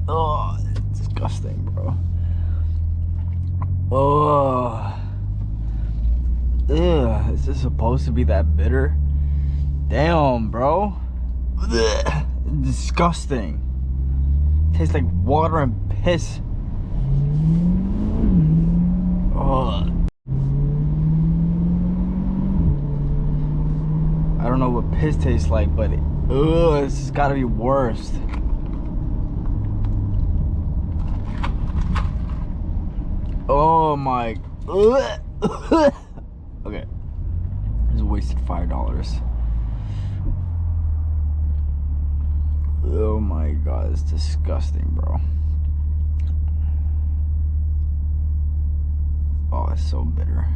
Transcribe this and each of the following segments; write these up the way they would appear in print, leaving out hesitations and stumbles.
Oh, it's disgusting, bro. Oh, ugh, is this supposed to be that bitter? Damn, bro. Ugh, disgusting. Tastes like water and piss. Oh. I don't know what piss tastes like, but ugh, this has got to be worst. Oh my. Okay. Just wasted $5. Oh my god, it's disgusting, bro. Oh, it's so bitter.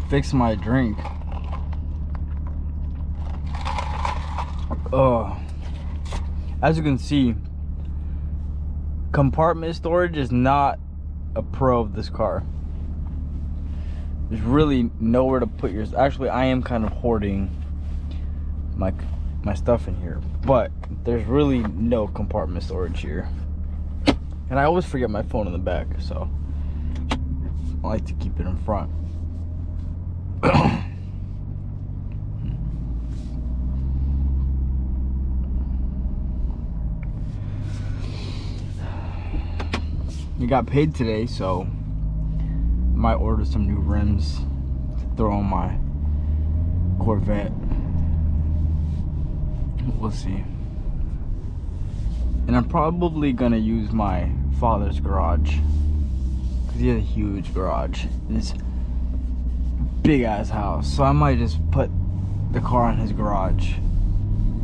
Fix my drink. Oh, as you can see, compartment storage is not a pro of this car. There's really nowhere to put yours. Actually, I am kind of hoarding my stuff in here, but there's really no compartment storage here. And I always forget my phone in the back, so I like to keep it in front. We got paid today, so I might order some new rims to throw on my Corvette. We'll see. And I'm probably gonna use my father's garage, because he has a huge garage in his big ass house. So I might just put the car in his garage,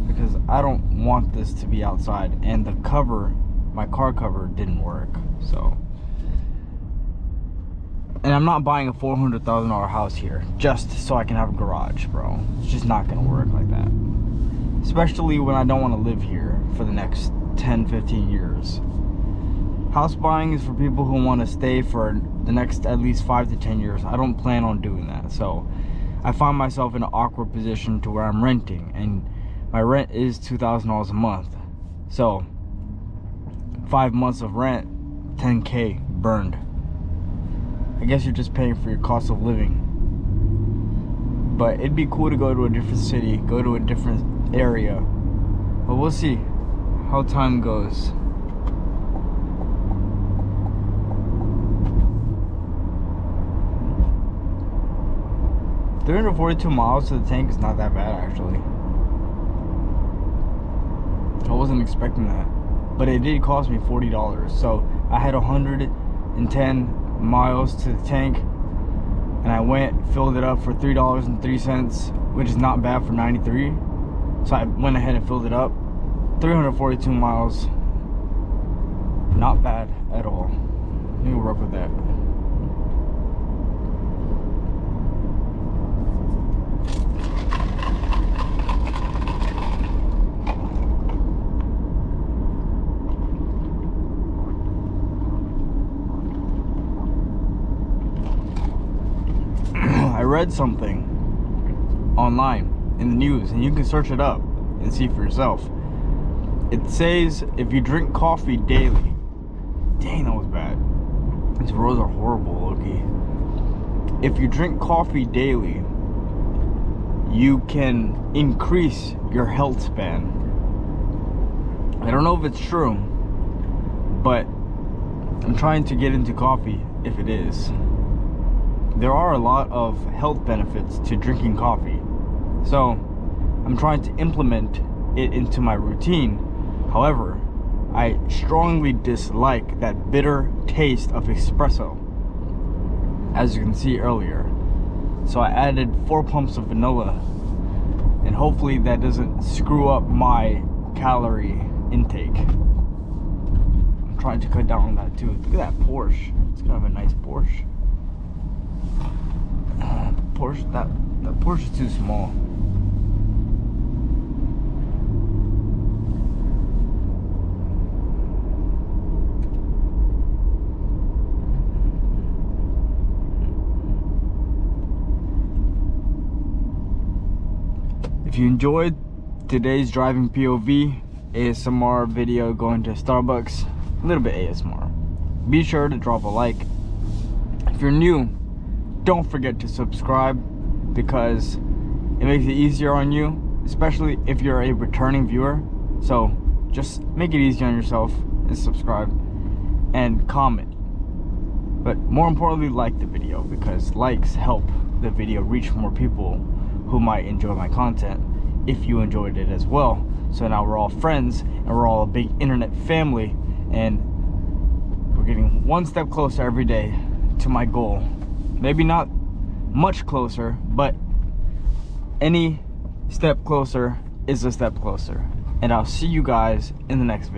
because I don't want this to be outside. And the cover, my car cover, didn't work. So, and I'm not buying a $400,000 house here just so I can have a garage, bro. It's just not gonna work like that, especially when I don't want to live here for the next 10-15 years. House buying is for people who want to stay for the next at least 5 to 10 years. I don't plan on doing that. So I find myself in an awkward position to where I'm renting, and my rent is $2,000 a month. So 5 months of rent 10K burned. I guess you're just paying for your cost of living. But it'd be cool to go to a different city, go to a different area. But we'll see how time goes. $342 miles to the tank is not that bad, actually. I wasn't expecting that, but it did cost me $40. So I had 110 miles to the tank, and I went, filled it up for $3.03, which is not bad for 93. So I went ahead and filled it up. 342 miles, not bad at all. You can work with that. I read something online in the news, and you can search it up and see for yourself. It says if you drink coffee daily, dang, that was bad. These roads are horrible, Loki. If you drink coffee daily, you can increase your health span. I don't know if it's true, but I'm trying to get into coffee if it is. There are a lot of health benefits to drinking coffee, so I'm trying to implement it into my routine. However, I strongly dislike that bitter taste of espresso, as you can see earlier. So I added 4 pumps of vanilla, and hopefully that doesn't screw up my calorie intake. I'm trying to cut down on that too. Look at that Porsche. It's kind of a nice Porsche. Porsche, that Porsche is too small. If you enjoyed today's driving POV ASMR video going to Starbucks, a little bit ASMR, be sure to drop a like. If you're new, don't forget to subscribe, because it makes it easier on you, especially if you're a returning viewer. So just make it easy on yourself and subscribe and comment. But more importantly, like the video, because likes help the video reach more people who might enjoy my content if you enjoyed it as well. So now we're all friends, and we're all a big internet family, and we're getting one step closer every day to my goal. Maybe not much closer, but any step closer is a step closer. And I'll see you guys in the next video.